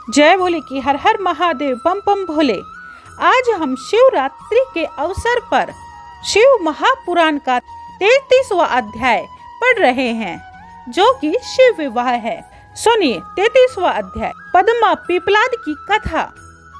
जय बोले कि हर हर महादेव बम बम भोले। आज हम शिवरात्रि के अवसर पर शिव महापुराण का 33वां अध्याय पढ़ रहे हैं, जो कि शिव विवाह है। सुनिए 33वां अध्याय, पद्मा पीपलाद की कथा।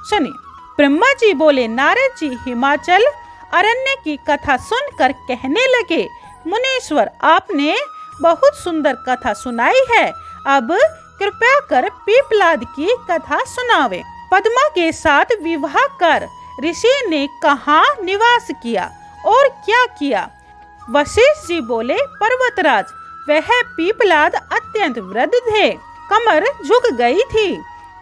सुनिए। ब्रह्मा जी बोले, नारद जी हिमाचल अरण्य की कथा सुनकर कहने लगे, मुनीश्वर आपने बहुत सुंदर कथा सुनाई है, अब कृपया कर पीपलाद की कथा सुनावे। पद्मा के साथ विवाह कर ऋषि ने कहाँ निवास किया और क्या किया? वशिष्ठ जी बोले, पर्वतराज वह पीपलाद अत्यंत वृद्ध थे, कमर झुक गई थी,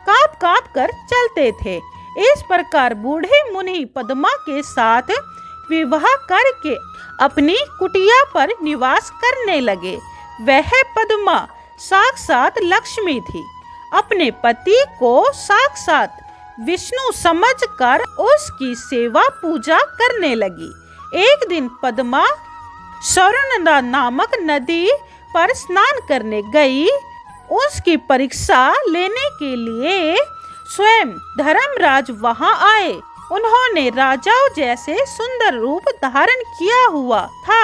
कांप कांप कर चलते थे। इस प्रकार बूढ़े मुनि पद्मा के साथ विवाह करके अपनी कुटिया पर निवास करने लगे। वह पद्मा साक्षात लक्ष्मी थी। अपने पति को साक्षात विष्णु समझकर उसकी सेवा पूजा करने लगी। एक दिन पद्मा स्वर्णदा नामक नदी पर स्नान करने गई। उसकी परीक्षा लेने के लिए स्वयं धर्मराज वहां आए। उन्होंने राजाओं जैसे सुंदर रूप धारण किया हुआ था।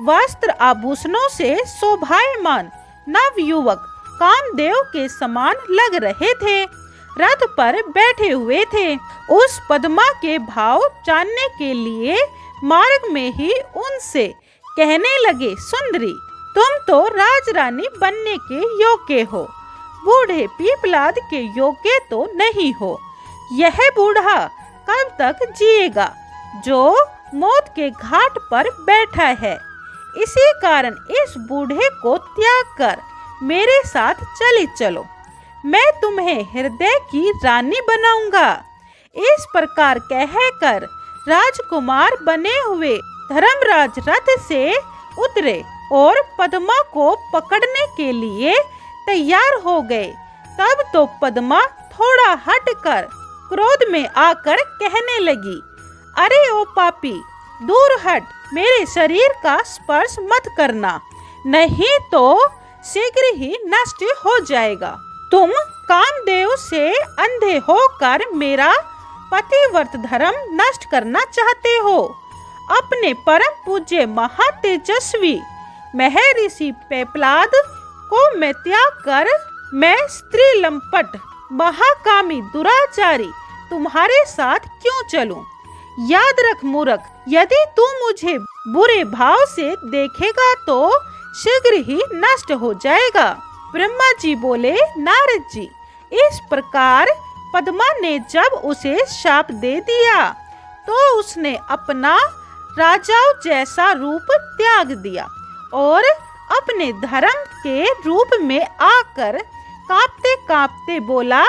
वस्त्र आभूषणों से शोभायमान नवयुवक कामदेव के समान लग रहे थे। रथ पर बैठे हुए थे। उस पद्मा के भाव जानने के लिए मार्ग में ही उनसे कहने लगे, सुंदरी तुम तो राजरानी बनने के योग्य हो, बूढ़े पीपलाद के योग्य तो नहीं हो। यह बूढ़ा कब तक जिएगा जो मौत के घाट पर बैठा है? इसी कारण इस बूढ़े को त्याग कर मेरे साथ चली चलो, मैं तुम्हें हृदय की रानी बनाऊंगा। इस प्रकार कहकर राजकुमार बने हुए धर्मराज रथ से उतरे और पद्मा को पकड़ने के लिए तैयार हो गए। तब तो पद्मा थोड़ा हटकर क्रोध में आकर कहने लगी, अरे ओ पापी, दूर हट, मेरे शरीर का स्पर्श मत करना, नहीं तो शीघ्र ही नष्ट हो जाएगा। तुम कामदेव से अंधे होकर मेरा पतिव्रत धर्म नष्ट करना चाहते हो। अपने परम पूज्य महातेजस्वी महर्षि पीपलाद को मैं त्याग कर मैं स्त्री लंपट महाकामी दुराचारी तुम्हारे साथ क्यों चलूं? याद रख मूर्ख, यदि तू मुझे बुरे भाव से देखेगा तो शीघ्र ही नष्ट हो जाएगा। ब्रह्मा जी बोले, नारद जी इस प्रकार पद्मा ने जब उसे शाप दे दिया तो उसने अपना राजाओं जैसा रूप त्याग दिया और अपने धर्म के रूप में आकर कांपते कांपते बोला,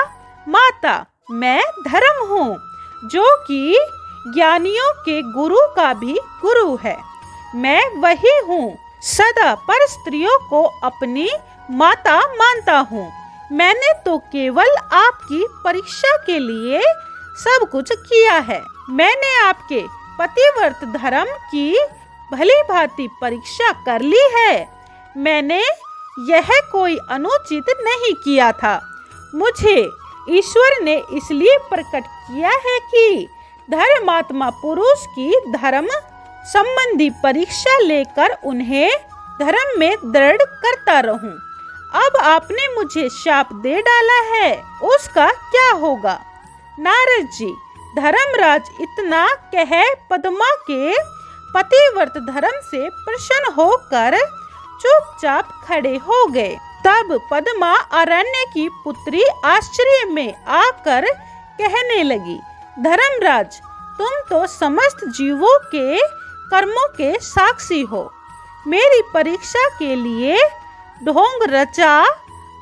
माता मैं धर्म हूँ, जो कि ज्ञानियों के गुरु का भी गुरु है। मैं वही हूँ, सदा पर स्त्रियों को अपनी माता मानता हूँ। मैंने तो केवल आपकी परीक्षा के लिए सब कुछ किया है। मैंने आपके पतिव्रत धर्म की भली भांति परीक्षा कर ली है। मैंने यह कोई अनुचित नहीं किया था। मुझे ईश्वर ने इसलिए प्रकट किया है कि धर्मात्मा पुरुष की धर्म संबंधी परीक्षा लेकर उन्हें धर्म में दृढ़ करता रहूं। अब आपने मुझे शाप दे डाला है, उसका क्या होगा? नारद जी, धर्मराज इतना कह पद्मा के पतिव्रत धर्म से प्रसन्न होकर चुपचाप खड़े हो गए। तब पद्मा अरण्य की पुत्री आश्चर्य में आकर कहने लगी, धर्मराज तुम तो समस्त जीवों के कर्मों के साक्षी हो। मेरी परीक्षा के लिए ढोंग रचा,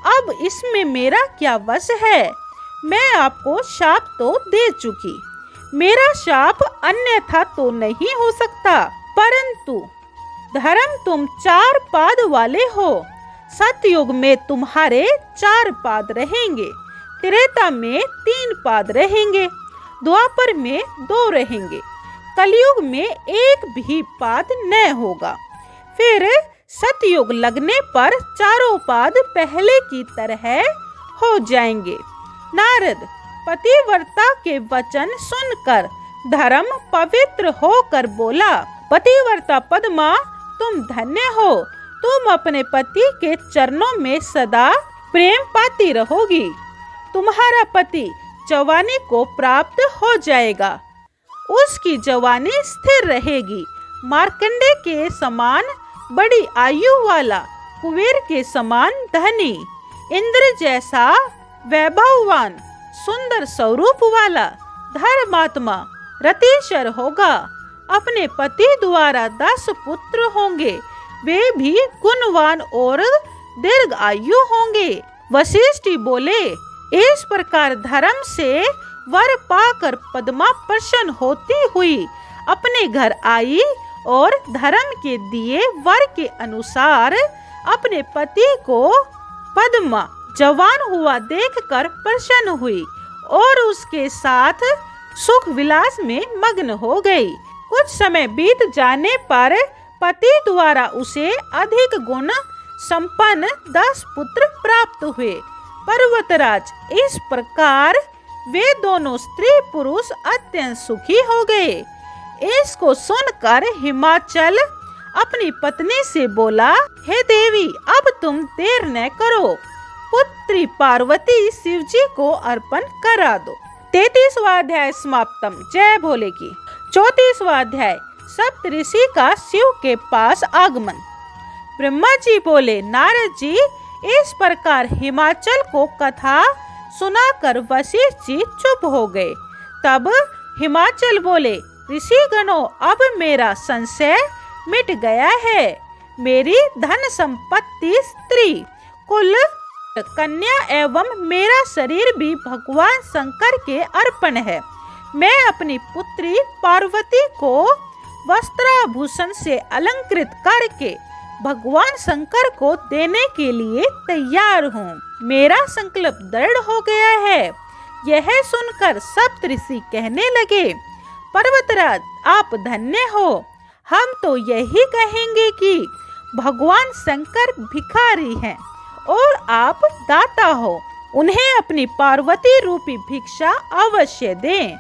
अब इसमें मेरा क्या वश है? मैं आपको शाप तो दे चुकी, मेरा शाप अन्यथा तो नहीं हो सकता, परंतु धर्म तुम 4 पाद वाले हो। सतयुग में तुम्हारे 4 पाद रहेंगे, त्रेता में 3 पाद रहेंगे, द्वापर में 2 रहेंगे, कलयुग में 1 भी पाद न होगा। फिर सतयुग लगने पर चारों पाद पहले की तरह हो जाएंगे। नारद पतिव्रता के वचन सुनकर धर्म पवित्र होकर बोला, पतिव्रता पद्मा, तुम धन्य हो। तुम अपने पति के चरणों में सदा प्रेम पाती रहोगी। तुम्हारा पति जवानी को प्राप्त हो जाएगा, उसकी जवानी स्थिर रहेगी। मार्कंडे के समान बड़ी आयु वाला, कुबेर के समान धनी, इंद्र जैसा वैभववान, सुंदर स्वरूप वाला धर्मात्मा रतिशर होगा। अपने पति द्वारा 10 पुत्र होंगे, वे भी गुणवान और दीर्घ आयु होंगे। वशिष्ठ बोले, इस प्रकार धर्म से वर पाकर पद्मा प्रसन्न होती हुई अपने घर आई और धर्म के दिए वर के अनुसार अपने पति को पद्मा जवान हुआ देखकर प्रसन्न हुई और उसके साथ सुख विलास में मग्न हो गई। कुछ समय बीत जाने पर पति द्वारा उसे अधिक गुण संपन्न 10 पुत्र प्राप्त हुए। पर्वतराज, इस प्रकार वे दोनों स्त्री पुरुष अत्यंत सुखी हो गए। इसको सुनकर हिमाचल अपनी पत्नी से बोला, हे देवी, अब तुम देर न करो, पुत्री पार्वती शिव जी को अर्पण करा दो। 33वां अध्याय समाप्तम। जय भोले की। 34वां अध्याय सप्तऋषि का शिव के पास आगमन। ब्रह्मा जी बोले, नारद जी, इस प्रकार हिमाचल को कथा सुनाकर वशिष्ठ जी चुप हो गए। तब हिमाचल बोले, ऋषि गणों, अब मेरा संशय मिट गया है। मेरी धन संपत्ति, स्त्री कुल, कन्या एवं मेरा शरीर भी भगवान शंकर के अर्पण है। मैं अपनी पुत्री पार्वती को वस्त्राभूषण से अलंकृत करके भगवान शंकर को देने के लिए तैयार हूँ। मेरा संकल्प दृढ़ हो गया है। यह सुनकर सप्तऋषि कहने लगे, पर्वतराज, आप धन्य हो। हम तो यही कहेंगे कि भगवान शंकर भिखारी हैं और आप दाता हो। उन्हें अपनी पार्वती रूपी भिक्षा अवश्य दें।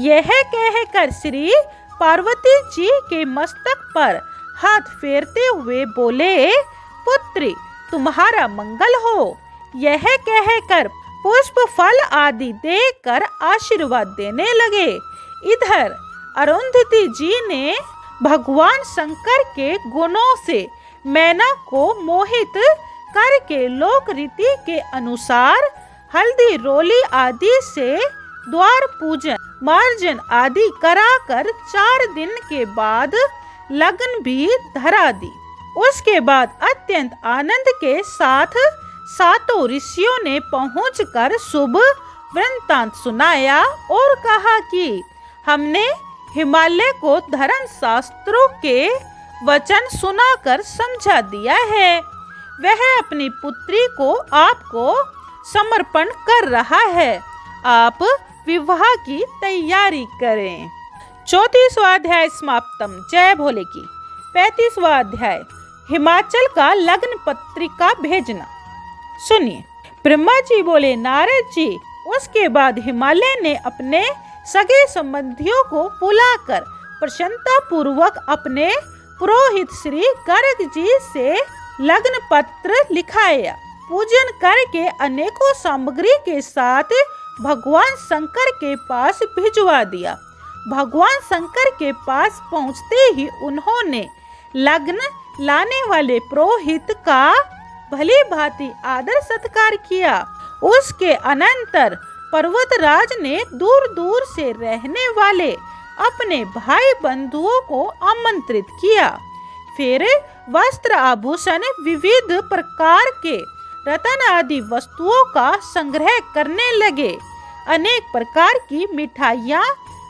यह कहकर श्री पार्वती जी के मस्तक पर हाथ फेरते हुए बोले, पुत्री, तुम्हारा मंगल हो। यह कहकर पुष्प फल आदि देकर आशीर्वाद देने लगे। इधर अरुंधति जी ने भगवान शंकर के गुणों से मैना को मोहित करके लोक रीति के अनुसार हल्दी रोली आदि से द्वार पूजन मार्जन आदि कराकर 4 दिन के बाद लगन भी धरा दी। उसके बाद अत्यंत आनंद के साथ 7 ऋषियों ने पहुंचकर शुभ वृत्तांत सुनाया और कहा कि हमने हिमालय को धर्म शास्त्रों के वचन सुनाकर समझा दिया है। वह अपनी पुत्री को आपको समर्पण कर रहा है। आप विवाह की तैयारी करें। 34वां अध्याय समाप्तम। जय भोले की। 35वां अध्याय हिमाचल का लग्न पत्रिका भेजना। सुनिए। ब्रह्मा जी बोले, नारद जी, उसके बाद हिमालय ने अपने सगे संबंधियों को बुलाकर प्रसन्नता पूर्वक अपने पुरोहित श्री गर्ग जी से लग्न पत्र लिखाया। पूजन करके अनेकों सामग्री के साथ भगवान शंकर के पास भिजवा दिया। भगवान शंकर के पास पहुंचते ही उन्होंने लग्न लाने वाले पुरोहित का भली भांति आदर सत्कार किया। उसके अनंतर पर्वतराज ने दूर दूर से रहने वाले अपने भाई बंधुओं को आमंत्रित किया। फिर वस्त्र आभूषण विविध प्रकार के रत्न आदि वस्तुओं का संग्रह करने लगे। अनेक प्रकार की मिठाइयाँ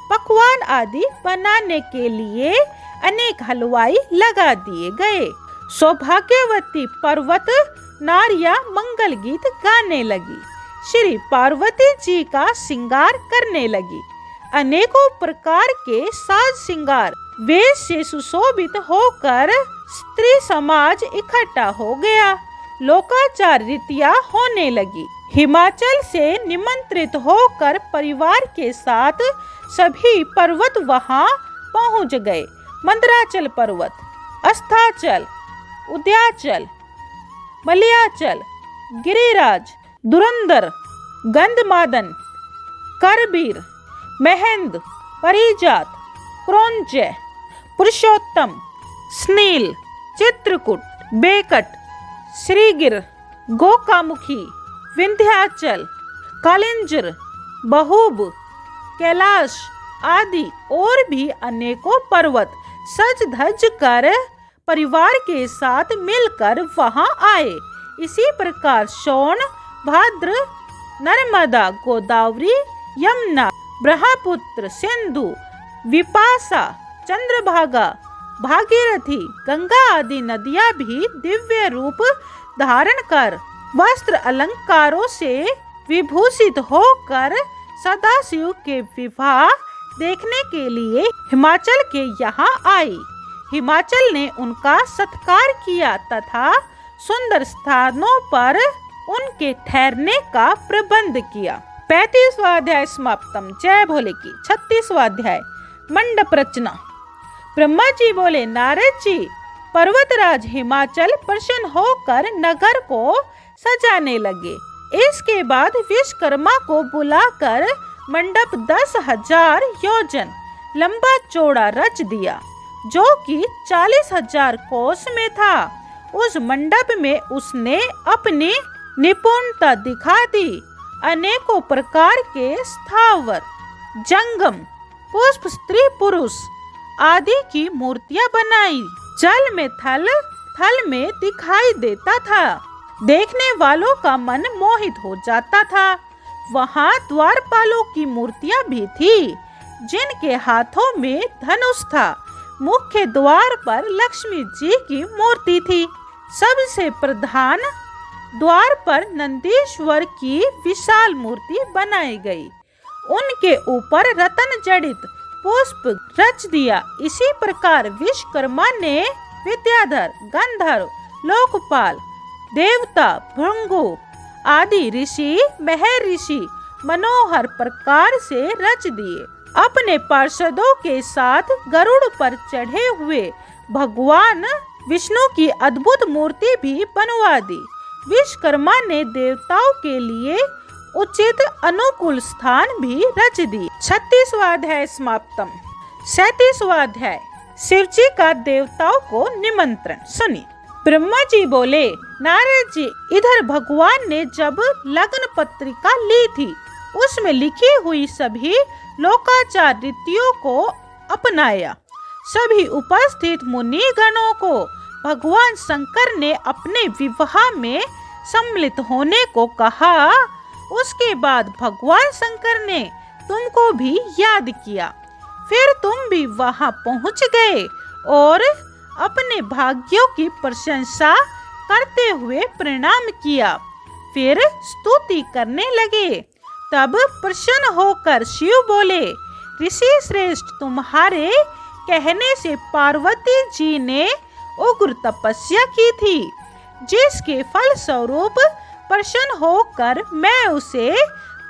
पकवान आदि बनाने के लिए अनेक हलवाई लगा दिए गए। सौभाग्यवती पर्वत नारियां मंगल गीत गाने लगी। श्री पार्वती जी का श्रृंगार करने लगी। अनेकों प्रकार के साज श्रृंगार वेश से सुशोभित होकर स्त्री समाज इकट्ठा हो गया। लोकाचार रीतियां होने लगी। हिमाचल से निमंत्रित होकर परिवार के साथ सभी पर्वत वहां पहुंच गए। मंदराचल पर्वत, अस्ताचल, उदयाचल, मलयाचल, गिरिराज, धुरंधर, गंधमादन, करबीर, महेंद्र, परिजात, क्रौंच, पुरुषोत्तम, स्नील, चित्रकूट, बेकट, श्रीगिर, गोकामुखी, विंध्याचल, कालिंजर, बहुब, कैलाश आदि और भी अनेकों पर्वत सज धज कर परिवार के साथ मिलकर वहां आए। इसी प्रकार सोन, भाद्र, नर्मदा, गोदावरी, यमुना, ब्रह्मपुत्र, सिंधु, विपासा, चंद्रभागा, भागीरथी, गंगा आदि नदियां भी दिव्य रूप धारण कर वस्त्र अलंकारों से विभूषित होकर सदाशिव के विवाह देखने के लिए हिमाचल के यहाँ आई। हिमाचल ने उनका सत्कार किया तथा सुंदर स्थानों पर उनके ठहरने का प्रबंध किया। 35वां अध्याय समाप्तम। जय भोले की। 36वां अध्याय मंडप रचना। ब्रह्मा जी बोले, नारद जी, पर्वतराज हिमाचल प्रसन्न होकर नगर को सजाने लगे। इसके बाद विश्वकर्मा को बुलाकर मंडप 10,000 योजन लंबा चौड़ा रच दिया, जो कि 40,000 कोस में था। उस मंडप में उसने अपनी निपुणता दिखा दी। अनेकों प्रकार के स्थावर, जंगम, पुष्प, स्त्री पुरुष आदि की मूर्तियां बनाई। जल में थल, थल में दिखाई देता था। देखने वालों का मन मोहित हो जाता था। वहां द्वारपालों की मूर्तियां भी थी, जिनके हाथों में धनुष था। मुख्य द्वार पर लक्ष्मी जी की मूर्ति थी। सबसे प्रधान द्वार पर नंदीश्वर की विशाल मूर्ति बनाई गई। उनके ऊपर रतन जड़ित पुष्प रच दिया। इसी प्रकार विश्वकर्मा ने विद्याधर, गंधर्व, लोकपाल, देवता, भृंगु आदि ऋषि, महर्षि मनोहर प्रकार से रच दिए। अपने पार्षदों के साथ गरुड़ पर चढ़े हुए भगवान विष्णु की अद्भुत मूर्ति भी बनवा दी। विश्वकर्मा ने देवताओं के लिए उचित अनुकूल स्थान भी रच दी। 36वां अध्याय समाप्तम। 37वां अध्याय शिवजी का देवताओं को निमंत्रण। सुनिए। ब्रह्मा जी बोले, नारद जी, इधर भगवान ने जब लग्न पत्रिका ली थी, उसमें लिखी हुई सभी लोकाचार रीतियों को अपनाया। सभी उपस्थित मुनि गणों को भगवान शंकर ने अपने विवाह में सम्मिलित होने को कहा। उसके बाद भगवान शंकर ने तुमको भी याद किया। फिर तुम भी वहां पहुंच गए और अपने भाग्यों की प्रशंसा करते हुए प्रणाम किया। फिर स्तुति करने लगे। तब प्रसन्न होकर शिव बोले, ऋषि श्रेष्ठ, तुम्हारे कहने से पार्वती जी ने उग्र तपस्या की थी, जिसके फल स्वरूप प्रसन्न होकर मैं उसे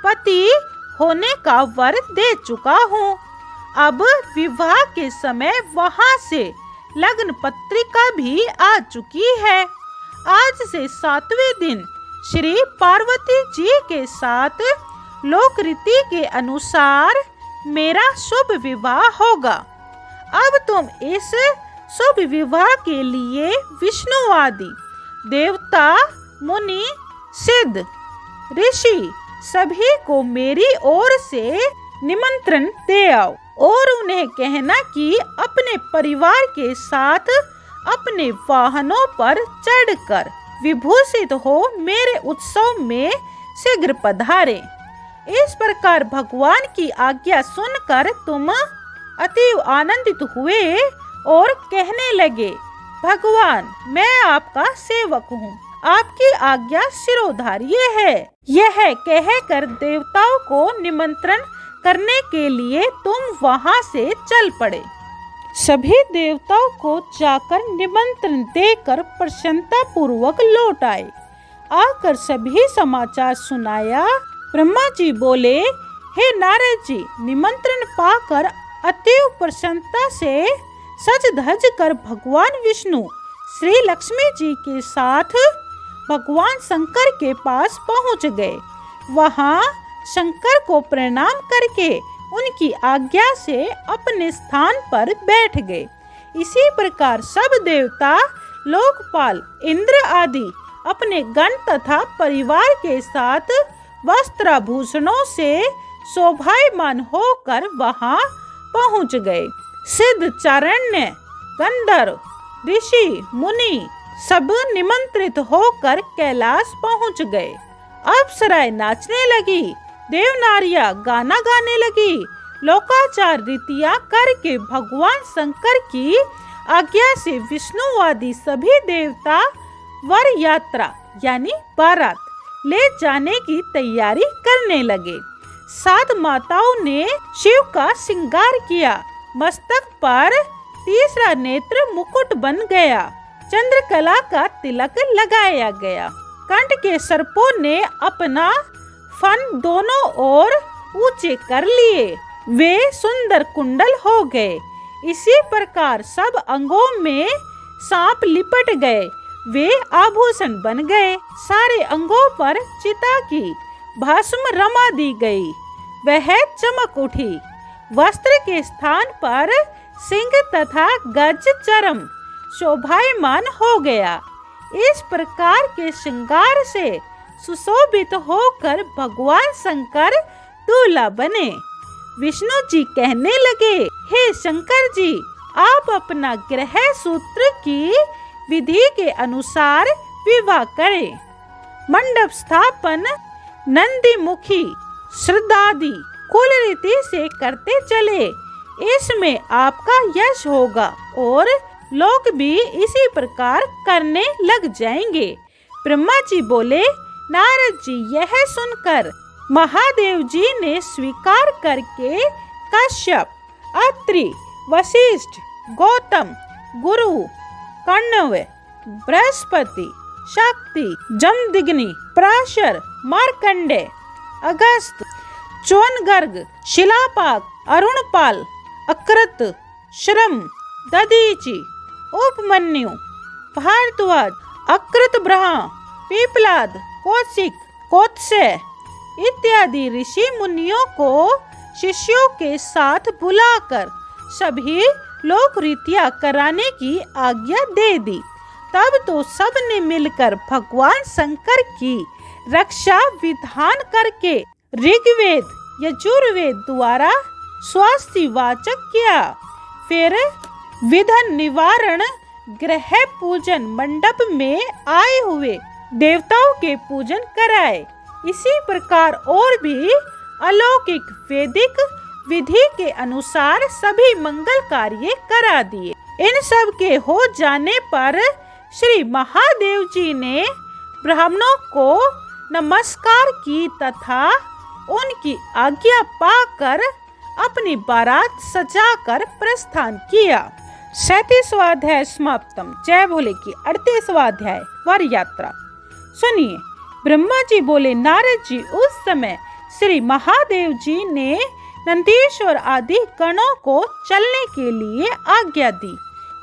पति होने का वर दे चुका हूँ। अब विवाह के समय वहां से लग्न पत्रिका भी आ चुकी है। आज से 7वें दिन श्री पार्वती जी के साथ लोक रीति के अनुसार मेरा शुभ विवाह होगा। अब तुम इस शुभ विवाह के लिए विष्णु आदि देवता, मुनि, सिद्ध, ऋषि सभी को मेरी ओर से निमंत्रण दे आओ और उन्हें कहना कि अपने परिवार के साथ अपने वाहनों पर चढ़कर विभूषित हो मेरे उत्सव में शीघ्र पधारे। इस प्रकार भगवान की आज्ञा सुनकर तुम अति आनंदित हुए और कहने लगे, भगवान, मैं आपका सेवक हूँ, आपकी आज्ञा शिरोधार्य है। यह कहकर देवताओं को निमंत्रण करने के लिए तुम वहां से चल पड़े। सभी देवताओं को जाकर निमंत्रण देकर प्रसन्नता पूर्वक लौट आए। आकर सभी समाचार सुनाया। ब्रह्मा जी बोले, हे नारद जी, निमंत्रण पाकर अतीव प्रसन्नता से सज धज कर भगवान विष्णु श्री लक्ष्मी जी के साथ भगवान शंकर के पास पहुंच गए। वहां शंकर को प्रणाम करके उनकी आज्ञा से अपने स्थान पर बैठ गए। इसी प्रकार सब देवता, लोकपाल, इंद्र आदि अपने गण तथा परिवार के साथ वस्त्राभूषणों से शोभायमान होकर वहां पहुंच गए। सिद्ध, चारण्य, गंधर्व, ऋषि, मुनि सब निमंत्रित होकर कैलाश पहुंच गए। अप्सराएं नाचने लगी, देवनारियां गाना गाने लगी, लोकाचार रीतियां करके भगवान शंकर की आज्ञा से विष्णुवादी सभी देवता वर यात्रा यानी बारात ले जाने की तैयारी करने लगे। 7 माताओं ने शिव का श्रृंगार किया। मस्तक पर तीसरा नेत्र मुकुट बन गया। चंद्रकला का तिलक लगाया गया। कंठ के सर्पों ने अपना फन दोनों ओर ऊंचे कर लिए। वे सुंदर कुंडल हो गए। इसी प्रकार सब अंगों में सांप लिपट गए। वे आभूषण बन गए। सारे अंगों पर चिता की भस्म रमा दी गई। वह चमक उठी। वस्त्र के स्थान पर सिंह तथा गज चरम शोभायमान हो गया। इस प्रकार के श्रृंगार से सुशोभित होकर भगवान शंकर दूल्हा बने। विष्णु जी कहने लगे, हे शंकर जी, आप अपना ग्रह सूत्र की विधि के अनुसार विवाह करें। मंडप स्थापन नंदी मुखी श्रद्धादि कुल रीति से करते चले। इसमें आपका यश होगा और लोग भी इसी प्रकार करने लग जाएंगे। ब्रह्मा जी बोले, नारद जी, यह सुनकर महादेव जी ने स्वीकार करके कश्यप, अत्रि, वशिष्ठ, गौतम, गुरु, कण्व, बृहस्पति, शक्ति, जमदग्नि, पराशर, मार्कंडेय, अगस्त, चौनगर्ग, शिलापाक, अरुणपाल, अकृत, श्रम, दधीचि, उपमन्यु, भारद्वाज, अकृत ब्रह्मा, पीपलाद, कौशिक, कौत्स्य इत्यादि ऋषि मुनियों को शिष्यों के साथ बुलाकर सभी लोक रीतियां कराने की आज्ञा दे दी। तब तो सब ने मिलकर भगवान शंकर की रक्षा विधान करके ऋग्वेद, यजुर्वेद द्वारा स्वास्ति वाचक किया। फिर विघ्न निवारण ग्रह पूजन मंडप में आए हुए देवताओं के पूजन कराए। इसी प्रकार और भी अलौकिक वैदिक विधि के अनुसार सभी मंगल कार्य करा दिए। इन सब के हो जाने पर श्री महादेव जी ने ब्राह्मणों को नमस्कार की तथा उनकी आज्ञा पाकर अपनी बारात सजाकर प्रस्थान किया। 37वां अध्याय समाप्तम। जय भोले की 38वां अध्याय वर यात्रा। सुनिए, ब्रह्मा जी बोले, नारद जी, उस समय श्री महादेव जी ने नंदीश्वर आदि गणों को चलने के लिए आज्ञा दी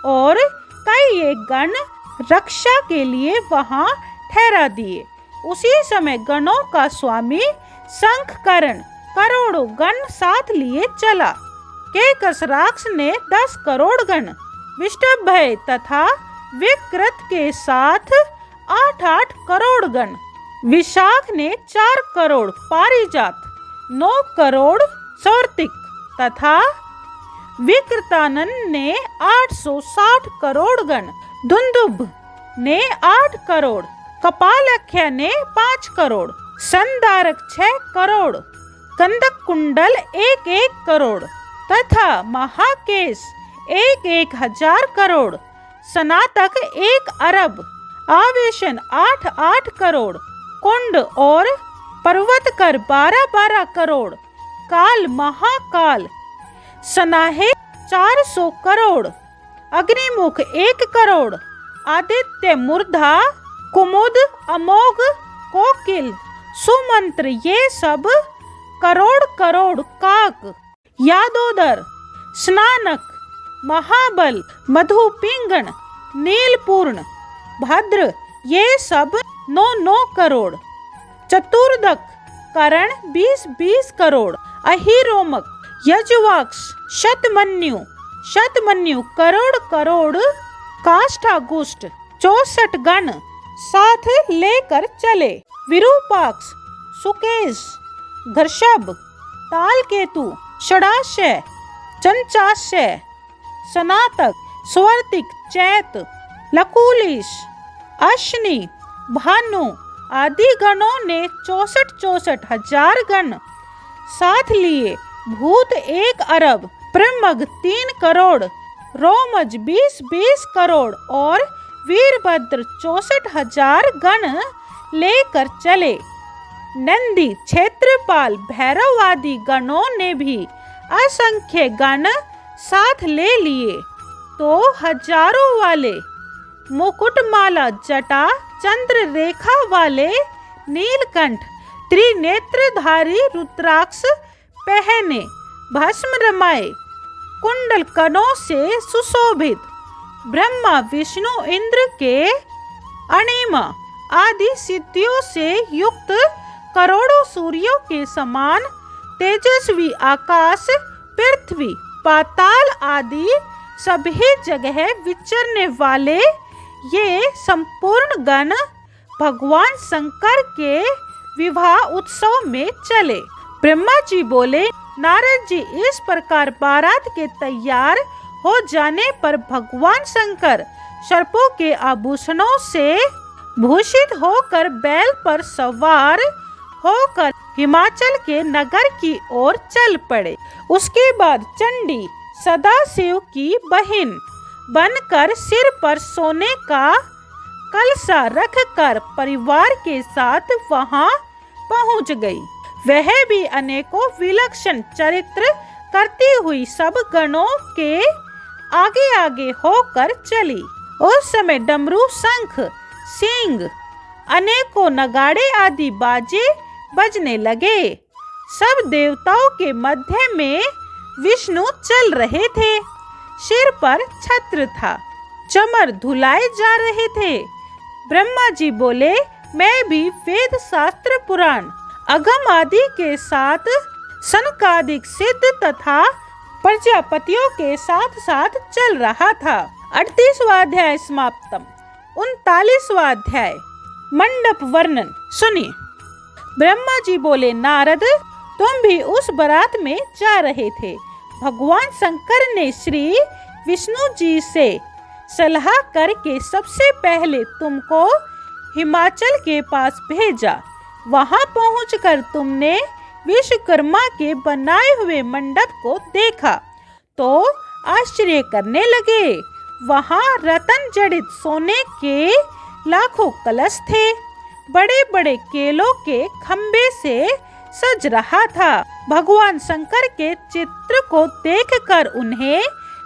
और कई एक गण रक्षा के लिए वहां ठहरा दिए। उसी समय गणों का स्वामी शंखकरण करोड़ों गण साथ लिए चला। केकस राक्ष ने 10 करोड़ गण, विष्टभय तथा विकृत के साथ 8-8 करोड़ गण, विशाख ने 4 करोड़ पारिजात, 9 करोड़ सौर्तिक तथा विकृतानन ने 860 करोड़ गण, दुंदुभ ने 8 करोड़, कपालख्या ने 5 करोड़, संदारक 6 करोड़, कंदक कुंडल 1-1 करोड़ तथा महाकेश 1-1 करोड़, स्नातक 1 अरब, आवेशन 8-8 करोड़, कुंड और पर्वतकर 12-12 करोड़, काल महाकाल सनाहे 400 करोड़, अग्निमुख 1 करोड़, आदित्य मूर्धा, कुमुद, अमोघ कोकिल, सुमंत्र, ये सब करोड़ करोड़ काक, यादोदर, स्नानक, महाबल, मधुपिंगण, नीलपूर्ण, भद्र, ये सब 9-9 करोड़, चतुर्दक, करण 20-20 करोड़, अहिरोमक, यजवाक्ष, शतमन्यु करोड़ करोड़, काष्ठागुष्ट 64 गण साथ लेकर चले। विरूपाक्ष, सुकेश, घर्षभ, तालकेतु, षडाशय, चंचाशय, सनातक, स्वर्तिक, चैत, लकुलिश, अश्नि, भानु आदि गणों ने 64 हजार गण साथ लिए। भूत 1 अरब, प्रमग 3 करोड़, रोमज 20-20 करोड़ और वीरभद्र 64 हजार गण लेकर चले। नंदी, क्षेत्रपाल, भैरव आदि गणों ने भी असंख्य गण साथ ले लिए। तो हजारों वाले मुकुटमाला जटा चंद्र रेखा वाले नीलकंठ, त्रिनेत्रधारी रुद्राक्ष पहने, भस्म रमाए, कुंडल कणों से सुशोभित, ब्रह्मा विष्णु इंद्र के अणिमा आदि सिद्धियों से युक्त, करोड़ों सूर्यों के समान तेजस्वी, आकाश, पृथ्वी, पाताल आदि सभी जगह विचरने वाले ये संपूर्ण गण भगवान शंकर के विवाह उत्सव में चले। ब्रह्मा जी बोले, नारद जी, इस प्रकार बारात के तैयार हो जाने पर भगवान शंकर सर्पों के आभूषणों से भूषित होकर बैल पर सवार होकर हिमाचल के नगर की ओर चल पड़े। उसके बाद चंडी सदाशिव की बहन बनकर सिर पर सोने का कलशा रखकर परिवार के साथ वहां पहुंच गई। वह भी अनेकों विलक्षण चरित्र करती हुई सब गणों के आगे आगे होकर चली। उस समय डमरू, शंख, सींग, अनेकों नगाड़े आदि बाजे बजने लगे। सब देवताओं के मध्य में विष्णु चल रहे थे। सिर पर छत्र था, चमर धुलाए जा रहे थे। ब्रह्मा जी बोले, मैं भी वेद शास्त्र पुराण अगम आदि के साथ सनकादिक सिद्ध तथा प्रजापतियों के साथ साथ चल रहा था। 38वां अध्याय समाप्तम। 39वां अध्याय मंडप वर्णन सुनिए। ब्रह्मा जी बोले, नारद, तुम भी उस बारात में जा रहे थे। भगवान शंकर ने श्री विष्णु जी से सलाह करके सबसे पहले तुमको हिमाचल के पास भेजा। वहां पहुंचकर तुमने विश्वकर्मा के बनाए हुए मंडप को देखा तो आश्चर्य करने लगे। वहां रतन जड़ित सोने के लाखों कलश थे। बड़े बड़े केलों के खंबे से सज रहा था। भगवान शंकर के चित्र को देखकर उन्हें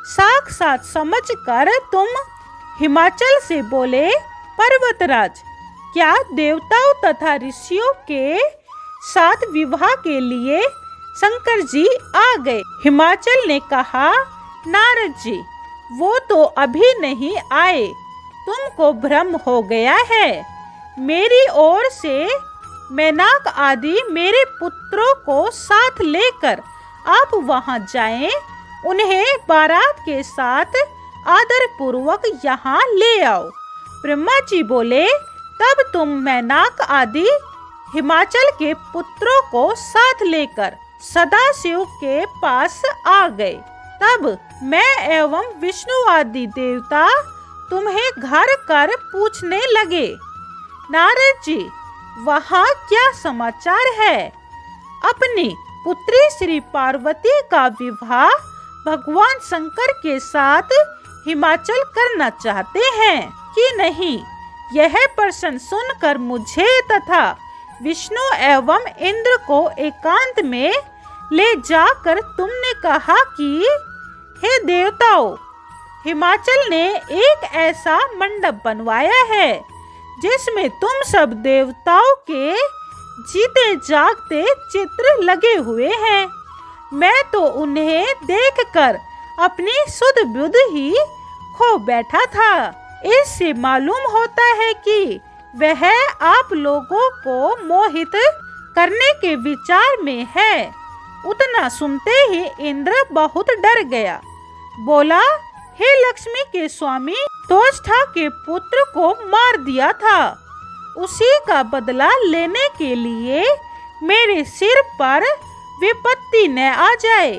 साक्षात समझकर तुम हिमाचल से बोले, पर्वतराज, क्या देवताओं तथा ऋषियों के साथ विवाह के लिए शंकर जी आ गए? हिमाचल ने कहा, नारद जी, वो तो अभी नहीं आए। तुमको भ्रम हो गया है। मेरी ओर से मैनाक आदि मेरे पुत्रों को साथ लेकर आप वहां जाएं। उन्हें बारात के साथ आदर पूर्वक यहाँ ले आओ। ब्रह्मा जी बोले, तब तुम मैनाक आदि हिमाचल के पुत्रों को साथ लेकर सदाशिव के पास आ गए। तब मैं एवं विष्णु आदि देवता तुम्हें घर कर पूछने लगे, नारद जी, वहाँ क्या समाचार है? अपनी पुत्री श्री पार्वती का विवाह भगवान शंकर के साथ हिमाचल करना चाहते हैं कि नहीं? यह प्रश्न सुनकर मुझे तथा विष्णु एवं इंद्र को एकांत में ले जाकर तुमने कहा कि हे देवताओं, हिमाचल ने एक ऐसा मंडप बनवाया है जिसमें तुम सब देवताओं के जीते जागते चित्र लगे हुए हैं। मैं तो उन्हें देखकर अपनी सुध बुध ही खो बैठा था। इससे मालूम होता है कि वह आप लोगों को मोहित करने के विचार में है। उतना सुनते ही इंद्र बहुत डर गया। बोला, हे लक्ष्मी के स्वामी, त्वष्टा के पुत्र को मार दिया था। उसी का बदला लेने के लिए मेरे सिर पर विपत्ति न आ जाए,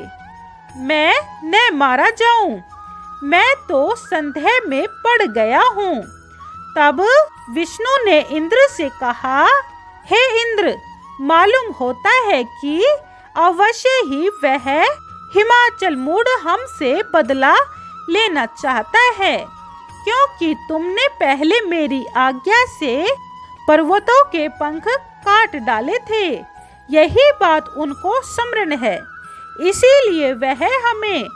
मैं न मारा जाऊं। मैं तो संदेह में पड़ गया हूँ। तब विष्णु ने इंद्र से कहा, हे इंद्र, मालूम होता है कि अवश्य ही वह हिमाचल मूढ़ हमसे बदला लेना चाहता है, क्योंकि तुमने पहले मेरी आज्ञा से पर्वतों के पंख काट डाले थे। यही बात उनको स्मरण है, इसीलिए वह हमें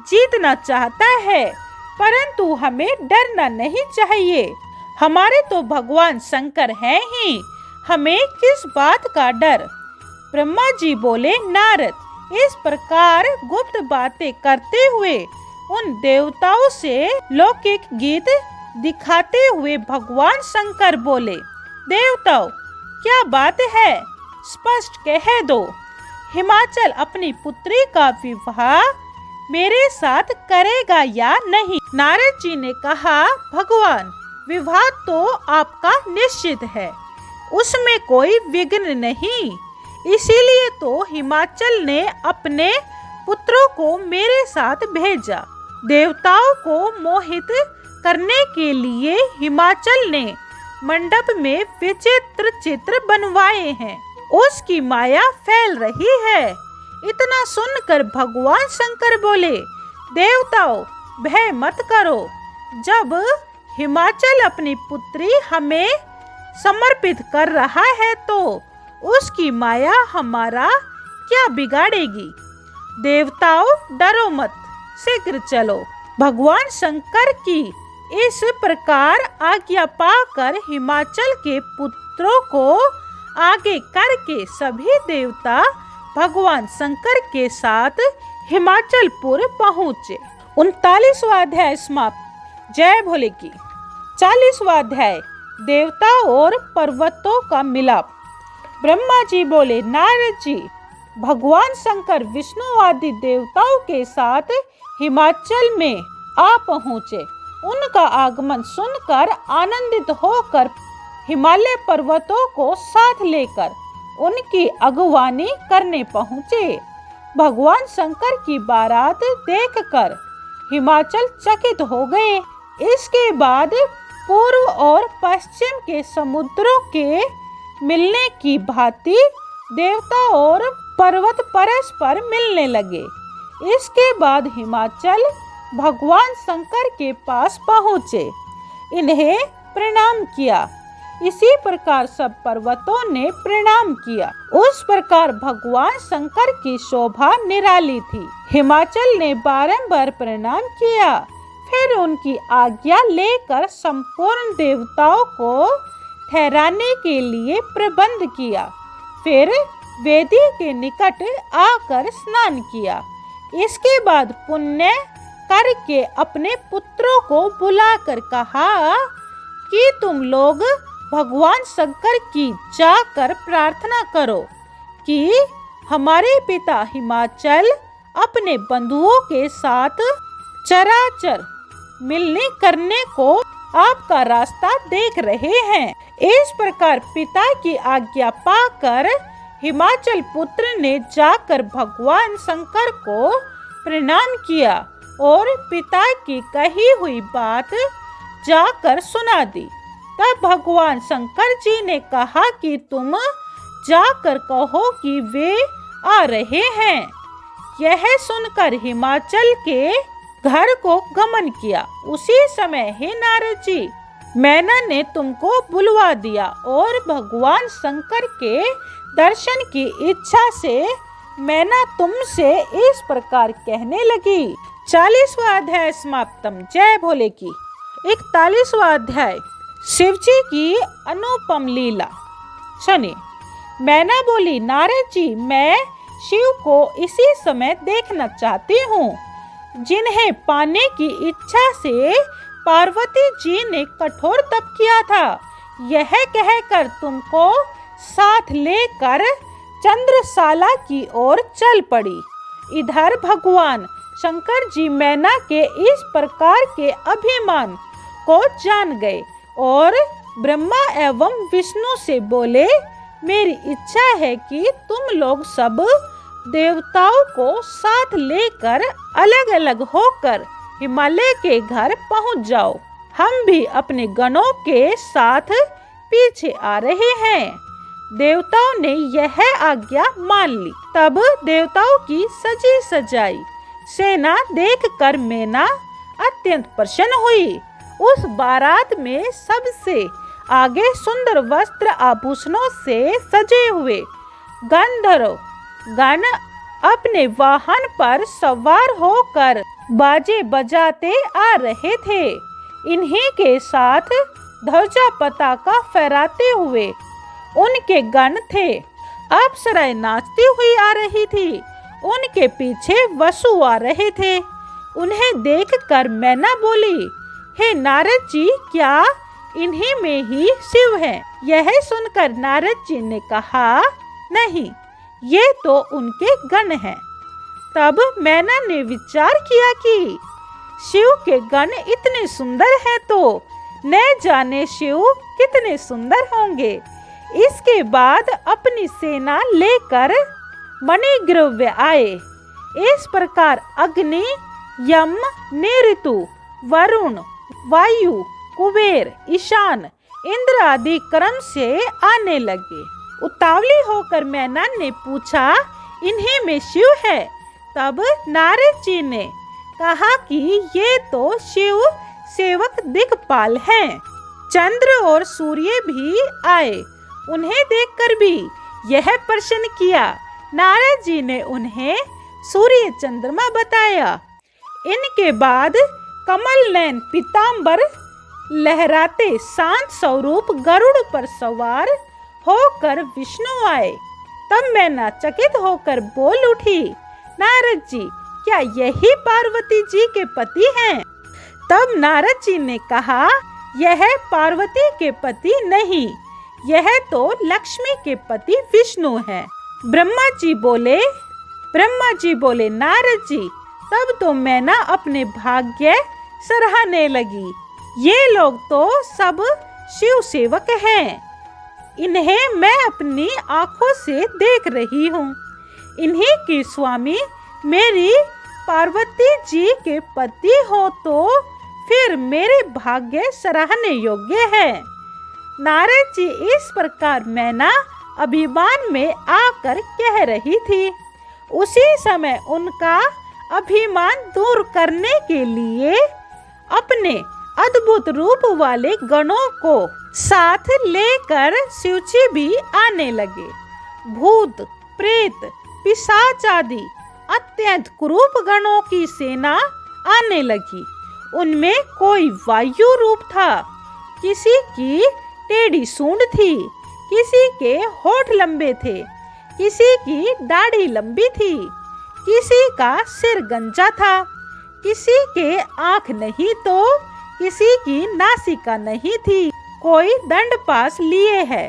जीतना चाहता है, परंतु हमें डरना नहीं चाहिए। हमारे तो भगवान शंकर हैं ही, हमें किस बात का डर। ब्रह्मा जी बोले, नारद, इस प्रकार गुप्त बातें करते हुए उन देवताओं से लौकिक गीत दिखाते हुए भगवान शंकर बोले, देवताओं, क्या बात है, स्पष्ट कह दो। हिमाचल अपनी पुत्री का विवाह मेरे साथ करेगा या नहीं? नारद जी ने कहा, भगवान, विवाह तो आपका निश्चित है, उसमें कोई विघ्न नहीं। इसीलिए तो हिमाचल ने अपने पुत्रों को मेरे साथ भेजा। देवताओं को मोहित करने के लिए हिमाचल ने मंडप में विचित्र चित्र बनवाए हैं। उसकी माया फैल रही है। इतना सुनकर भगवान शंकर बोले, देवताओं, भय मत करो। जब हिमाचल अपनी पुत्री हमें समर्पित कर रहा है तो उसकी माया हमारा क्या बिगाड़ेगी। देवताओं, डरो मत, शीघ्र चलो। भगवान शंकर की इस प्रकार आज्ञा पाकर हिमाचल के पुत्रों को आगे करके सभी देवता भगवान शंकर के साथ हिमाचलपुर पहुँचे। 39वां अध्याय समाप्त। जय भोले की। 40वां अध्याय, देवता और पर्वतों का मिलाप। ब्रह्मा जी बोले, नारद जी, भगवान शंकर विष्णु आदि देवताओं के साथ हिमाचल में आ पहुँचे। उनका आगमन सुनकर आनंदित होकर हिमालय पर्वतों को साथ लेकर उनकी अगुवानी करने पहुँचे। भगवान शंकर की बारात देखकर हिमाचल चकित हो गए। इसके बाद पूर्व और पश्चिम के समुद्रों के मिलने की भांति देवता और पर्वत परस्पर मिलने लगे। इसके बाद हिमाचल भगवान शंकर के पास पहुँचे, इन्हें प्रणाम किया। इसी प्रकार सब पर्वतों ने प्रणाम किया। उस प्रकार भगवान शंकर की शोभा निराली थी। हिमाचल ने बारंबार प्रणाम किया, फिर उनकी आज्ञा लेकर संपूर्ण देवताओं को ठहराने के लिए प्रबंध किया। फिर वेदी के निकट आकर स्नान किया। इसके बाद पुण्य करके अपने पुत्रों को बुलाकर कहा कि तुम लोग भगवान शंकर की जाकर प्रार्थना करो कि हमारे पिता हिमाचल अपने बंधुओं के साथ चराचर मिलने करने को आपका रास्ता देख रहे हैं। इस प्रकार पिता की आज्ञा पाकर हिमाचल पुत्र ने जाकर भगवान शंकर को प्रणाम किया और पिता की कही हुई बात जाकर सुना दी। तब भगवान शंकर जी ने कहा कि तुम जाकर कहो कि वे आ रहे हैं। यह सुनकर हिमाचल के घर को गमन किया। उसी समय हे नारद जी, मैना ने तुमको बुलवा दिया और भगवान शंकर के दर्शन की इच्छा से मैना तुमसे इस प्रकार कहने लगी। 40वां अध्याय समाप्तम। जय भोले की। 41वां अध्याय, शिवजी की अनुपम लीला। सुनिए। मैना बोली, नारद जी, मैं शिव को इसी समय देखना चाहती हूँ, जिन्हें पाने की इच्छा से पार्वती जी ने कठोर तप किया था। यह कहकर तुमको साथ लेकर चंद्रशाला की ओर चल पड़ी। इधर भगवान शंकर जी मैना के इस प्रकार के अभिमान को जान गए और ब्रह्मा एवं विष्णु से बोले, मेरी इच्छा है कि तुम लोग सब देवताओं को साथ लेकर अलग अलग होकर हिमालय के घर पहुंच जाओ। हम भी अपने गणों के साथ पीछे आ रहे हैं। देवताओं ने यह आज्ञा मान ली। तब देवताओं की सजी सजाई सेना देखकर मैना अत्यंत प्रसन्न हुई। उस बारात में सबसे आगे सुंदर वस्त्र आभूषणों से सजे हुए गंधर्व गण अपने वाहन पर सवार होकर बाजे बजाते आ रहे थे। इन्हीं के साथ ध्वजा पताका फहराते हुए उनके गण थे। अप्सराएं नाचती हुई आ रही थी। उनके पीछे वसु आ रहे थे। उन्हें देखकर मैना बोली, हे नारद जी, क्या इन्हीं में ही शिव है? यह सुनकर नारद जी ने कहा, नहीं, ये तो उनके गण हैं। तब मैना ने विचार किया कि शिव के गण इतने सुंदर हैं तो न जाने शिव कितने सुंदर होंगे। इसके बाद अपनी सेना लेकर मणिग्रीव आए। इस प्रकार अग्नि, यम, निऋतु, वरुण, वायु, कुबेर, ईशान, इंद्र आदि क्रम से आने लगे। उतावली होकर मैना ने पूछा, इन्हीं में शिव है? तब नारद जी ने कहा कि ये तो शिव सेवक दिक्पाल हैं। चंद्र और सूर्य भी आए। उन्हें देखकर भी यह प्रश्न किया। नारद जी ने उन्हें सूर्य चंद्रमा बताया। इनके बाद कमल नयन पीतांबर लहराते शांत स्वरूप गरुड़ पर सवार होकर विष्णु आए। तब मैना चकित होकर बोल उठी, नारद जी, क्या यही पार्वती जी के पति हैं? तब नारद जी ने कहा, यह पार्वती के पति नहीं, यह तो लक्ष्मी के पति विष्णु हैं। ब्रह्मा जी बोले, नारद जी, तब तो मैना अपने भाग्य सराहने लगी। ये लोग तो सब शिव सेवक हैं। इन्हें मैं अपनी आंखों से देख रही हूँ। इन्हीं की स्वामी मेरी पार्वती जी के पति हो तो फिर मेरे भाग्य सराहने योग्य है। नारद जी इस प्रकार मैना अभिमान में आकर कह रही थी। उसी समय उनका अभिमान दूर करने के लिए अपने अद्भुत रूप वाले गणों को साथ लेकर शिवजी भी आने लगे। भूत, प्रेत, पिशाच आदि अत्यंत कुरूप गणों की सेना आने लगी। उनमें कोई वायु रूप था, किसी की टेढ़ी सूंड थी, किसी के होठ लंबे थे, किसी की दाढ़ी लंबी थी, किसी का सिर गंजा था, किसी के आँख नहीं तो किसी की नासिका नहीं थी। कोई दंड पास लिए है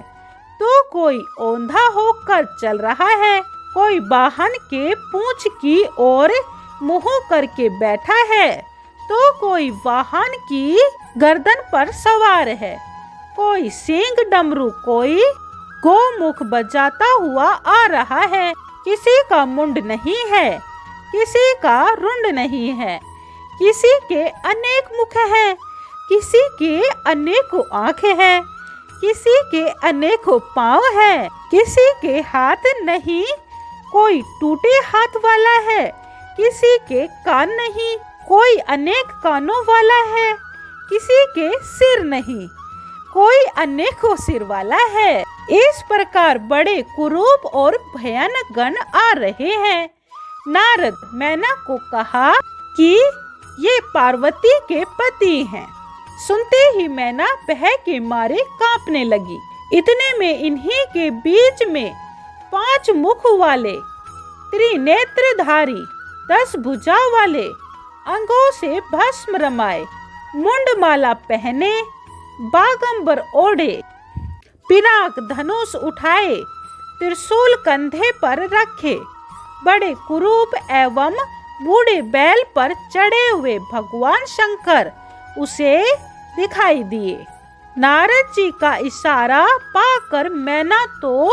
तो कोई औंधा होकर चल रहा है, कोई वाहन के पूंछ की ओर मुंह करके बैठा है तो कोई वाहन की गर्दन पर सवार है, कोई सींग डमरू, कोई गोमुख बजाता हुआ आ रहा है। किसी का मुंड नहीं है, किसी का रुंड नहीं है, किसी के अनेक मुख हैं, किसी के अनेकों आँखें हैं, किसी के अनेकों पाँव हैं, किसी के हाथ नहीं, कोई टूटे हाथ वाला है, किसी के कान नहीं, कोई अनेक कानों वाला है, किसी के सिर नहीं, कोई अनेकों सिर वाला है। इस प्रकार बड़े कुरूप और भयानक गण आ रहे हैं। नारद मैना को कहा कि ये पार्वती के पति हैं। सुनते ही मैना भय के मारे कांपने लगी। इतने में इन्हीं के बीच में 5 मुख वाले, त्रिनेत्रधारी, 10 भुजा वाले, अंगों से भस्म रमाए, मुंडमाला पहने, बागंबर ओढ़े, पिनाक धनुष उठाए, त्रिशूल कंधे पर रखे, बड़े कुरूप एवं बूढ़े बैल पर चढ़े हुए भगवान शंकर उसे दिखाई दिए। नारद जी का इशारा पाकर मैना तो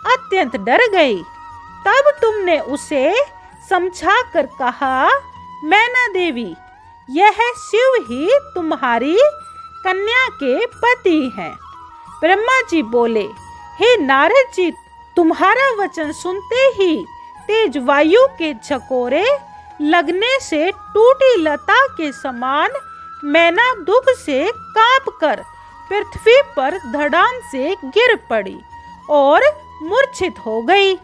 अत्यंत डर गई। तब तुमने उसे समझाकर कहा, मैना देवी, यह शिव ही तुम्हारी कन्या के पति हैं। ब्रह्मा जी बोले, हे नारद जी, तुम्हारा वचन सुनते ही तेज वायु के झकोरे लगने से टूटी लता के समान मैना दुख से कांपकर पृथ्वी पर धड़ाम से गिर पड़ी और मूर्छित हो गई।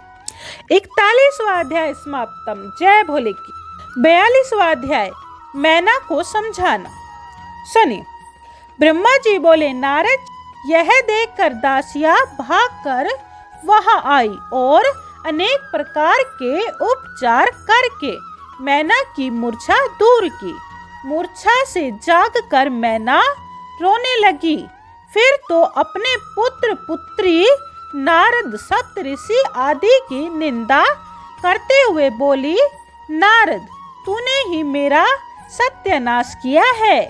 41वां अध्याय समाप्तम। जय भोले की। 42वां अध्याय मैना को समझाना। सुनिए, ब्रह्मा जी बोले, नारद, यह देखकर दासिया भागकर वहां आई और अनेक प्रकार के उपचार करके मैना की मूर्छा दूर की। मूर्छा से जागकर मैना रोने लगी। फिर तो अपने पुत्र पुत्री नारद, सप्तऋषि आदि की निंदा करते हुए बोली, नारद, तूने ही मेरा सत्यानाश किया है।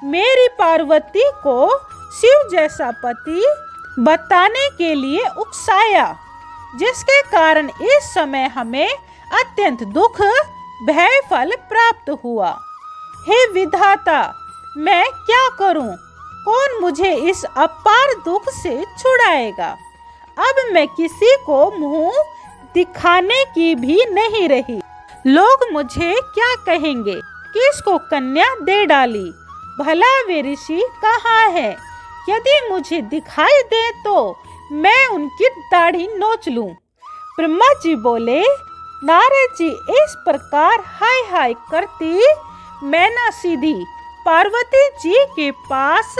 मेरी पार्वती को शिव जैसा पति बताने के लिए उकसाया, जिसके कारण इस समय हमें अत्यंत दुख भय फल प्राप्त हुआ। हे विधाता, मैं क्या करूं? कौन मुझे इस अपार दुख से छुड़ाएगा? अब मैं किसी को मुंह दिखाने की भी नहीं रही। लोग मुझे क्या कहेंगे? किसको कन्या दे डाली? भला वे ऋषि कहाँ है? यदि मुझे दिखाई दे तो मैं उनकी दाढ़ी नोच लूं। ब्रह्मा जी बोले, नारद जी, इस प्रकार हाय हाय करती मैना सीधी पार्वती जी के पास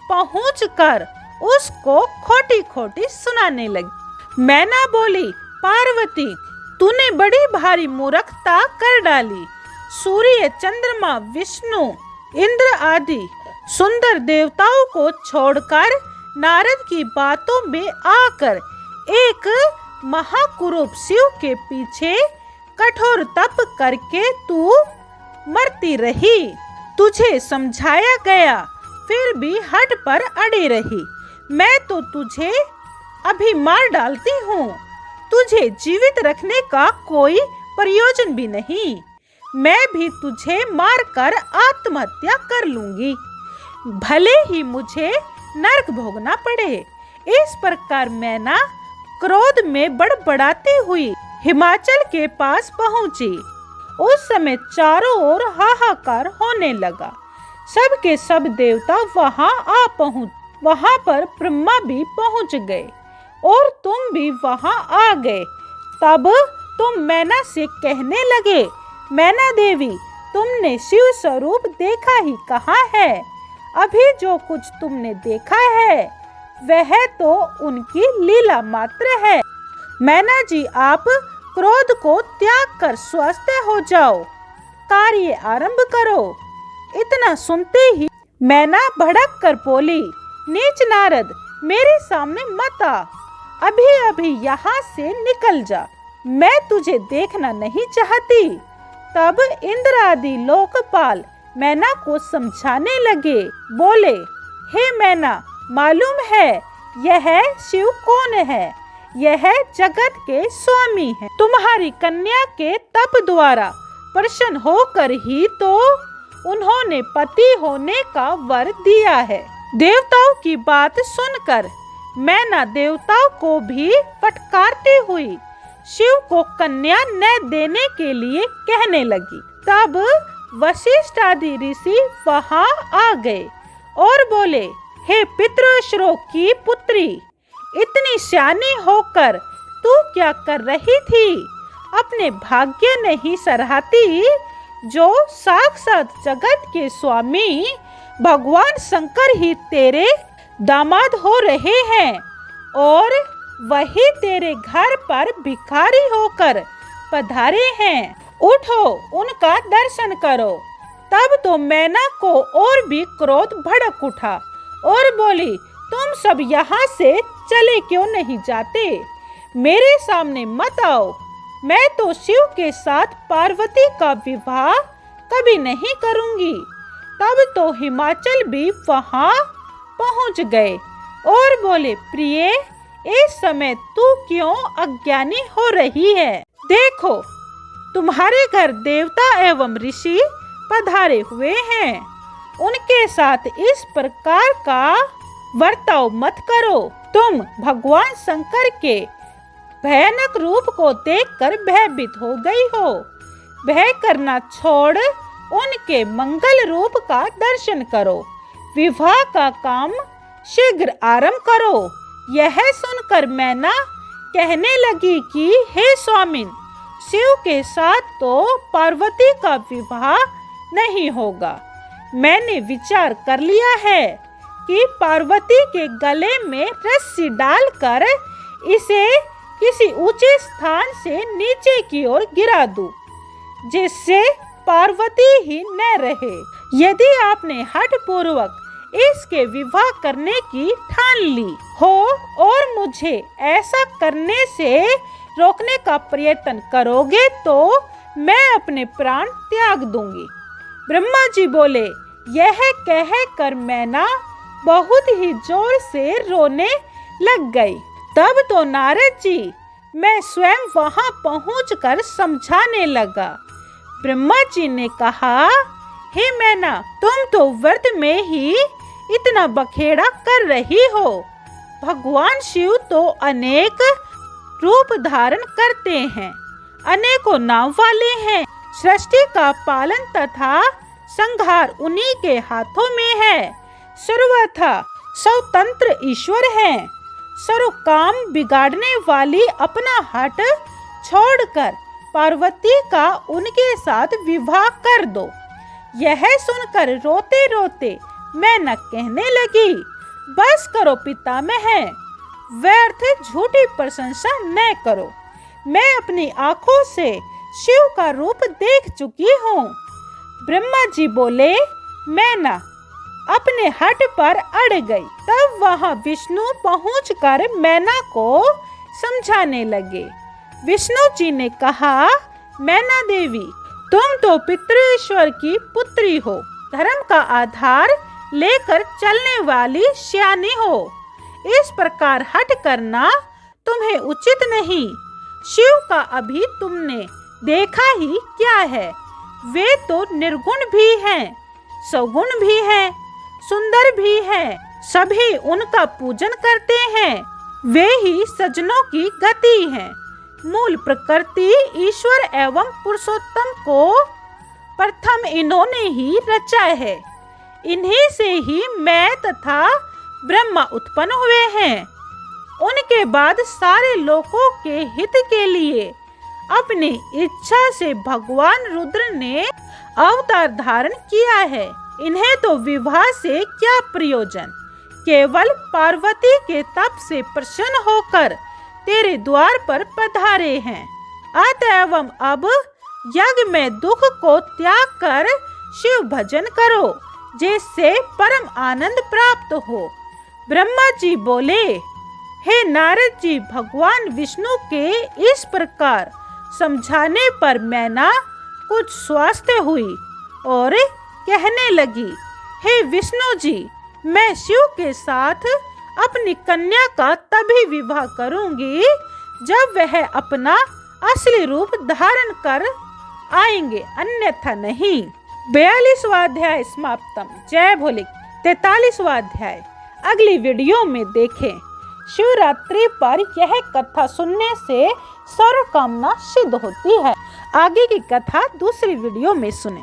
पहुंचकर उसको खोटी खोटी सुनाने लगी। मैना बोली, पार्वती, तूने बड़ी भारी मूर्खता कर डाली। सूर्य, चंद्रमा, विष्णु, इंद्र आदि सुंदर देवताओं को छोड़कर नारद की बातों में आकर एक महाकुरूप शिव के पीछे कठोर तप करके तू मरती रही। तुझे समझाया गया, फिर भी हट पर अड़ी रही। मैं तो तुझे अभी मार डालती हूँ। तुझे जीवित रखने का कोई प्रयोजन भी नहीं। मैं भी तुझे मारकर आत्महत्या कर लूंगी, भले ही मुझे नरक भोगना पड़े। इस प्रकार मैना क्रोध में बड़बड़ाती हुई हिमाचल के पास पहुंची। उस समय चारों ओर हाहाकार होने लगा। सब के सब देवता वहां पर ब्रह्मा भी पहुंच गए और तुम भी वहां आ गए। तब तुम मैना से कहने लगे, मैना देवी, तुमने शिव स्वरूप देखा ही कहाँ है? अभी जो कुछ तुमने देखा है वह तो उनकी लीला मात्र है। मैना जी, आप क्रोध को त्याग कर स्वस्थ हो जाओ, कार्य आरंभ करो। इतना सुनते ही मैना भड़क कर बोली, नीच नारद, मेरे सामने मत आ, अभी अभी यहाँ से निकल जा, मैं तुझे देखना नहीं चाहती। तब इंद्र आदि लोकपाल मैना को समझाने लगे, बोले, हे मैना, मालूम है यह शिव कौन है? यह जगत के स्वामी है। तुम्हारी कन्या के तप द्वारा प्रसन्न होकर ही तो उन्होंने पति होने का वर दिया है। देवताओं की बात सुनकर मैना देवताओं को भी फटकारती हुई शिव को कन्या न देने के लिए कहने लगी। तब वशिष्ठ आदि ऋषि वहां आ गए और बोले, हे पितृश्रोक की पुत्री, इतनी सियानी होकर तू क्या कर रही थी? अपने भाग्य नहीं सराहती जो साक्षात जगत के स्वामी भगवान शंकर ही तेरे दामाद हो रहे हैं और वही तेरे घर पर भिखारी होकर पधारे हैं। उठो, उनका दर्शन करो। तब तो मैना को और भी क्रोध भड़क उठा और बोली, तुम सब यहाँ से चले क्यों नहीं जाते? मेरे सामने मत आओ। मैं तो शिव के साथ पार्वती का विवाह कभी नहीं करूंगी। तब तो हिमाचल भी वहां पहुंच गए और बोले, प्रिय, इस समय तू क्यों अज्ञानी हो रही है? देखो, तुम्हारे घर देवता एवं ऋषि पधारे हुए हैं। उनके साथ इस प्रकार का वर्ताव मत करो। तुम भगवान शंकर के भयानक रूप को देखकर भयभीत हो गई हो। भय करना छोड़ उनके मंगल रूप का दर्शन करो। विवाह का काम शीघ्र आरंभ करो। यह सुनकर मैना कहने लगी कि हे स्वामिन, शिव के साथ तो पार्वती का विवाह नहीं होगा। मैंने विचार कर लिया है कि पार्वती के गले में रस्सी डालकर इसे किसी ऊंचे स्थान से नीचे की ओर गिरा दूं, जिससे पार्वती ही न रहे। यदि आपने हठपूर्वक इसके विवाह करने की ठान ली हो और मुझे ऐसा करने से रोकने का प्रयत्न करोगे तो मैं अपने प्राण त्याग दूंगी। ब्रह्मा जी बोले। यह कह कर मैना बहुत ही जोर से रोने लग गई। तब तो नारद जी मैं स्वयं वहां पहुंचकर समझाने लगा। ब्रह्मा जी ने कहा, हे मैना, तुम तो व्रत में ही इतना बखेड़ा कर रही हो। भगवान शिव तो अनेक रूप धारण करते हैं, अनेकों नाम वाले हैं। सृष्टि का पालन तथा संहार उन्हीं के हाथों में है। सर्वथा स्वतंत्र ईश्वर हैं। सर्व काम बिगाड़ने वाली अपना हट छोड़कर पार्वती का उनके साथ विवाह कर दो। यह सुनकर रोते रोते मैना कहने लगी, बस करो पितामह, व्यर्थ झूठी प्रशंसा न करो। मैं अपनी आंखों से शिव का रूप देख चुकी हूँ। ब्रह्मा जी बोले, मैना अपने हट पर अड़ गई। तब वहां विष्णु पहुंचकर मैना को समझाने लगे। विष्णु जी ने कहा, मैना देवी, तुम तो पितृश्वर की पुत्री हो, धर्म का आधार लेकर चलने वाली श्यानी हो। इस प्रकार हट करना तुम्हें उचित नहीं। शिव का अभी तुमने देखा ही क्या है। वे तो निर्गुण भी हैं, सगुण भी हैं, सुंदर भी हैं। सभी उनका पूजन करते हैं। वे ही सज्जनों की गति हैं। मूल प्रकृति ईश्वर एवं पुरुषोत्तम को प्रथम इन्होंने ही रचा है। इन्हीं से ही मैं तथा ब्रह्मा उत्पन्न हुए हैं। उनके बाद सारे लोगों के हित के लिए अपनी इच्छा से भगवान रुद्र ने अवतार धारण किया है। इन्हें तो विवाह से क्या प्रयोजन, केवल पार्वती के तप से प्रसन्न होकर तेरे द्वार पर पधारे हैं। अतएव अब यज्ञ में दुख को त्याग कर शिव भजन करो, जिससे परम आनंद प्राप्त हो। ब्रह्मा जी बोले, हे नारद जी, भगवान विष्णु के इस प्रकार समझाने पर मैना कुछ स्वस्थ हुई और कहने लगी, हे विष्णु जी, मैं शिव के साथ अपनी कन्या का तभी विवाह करूंगी जब वह अपना असली रूप धारण कर आएंगे, अन्यथा नहीं। 42वां अध्याय समाप्तम। जय भोले। 43वां अध्याय अगली वीडियो में देखें। शिवरात्रि पर यह कथा सुनने से सर्व कामना सिद्ध होती है। आगे की कथा दूसरी वीडियो में सुने।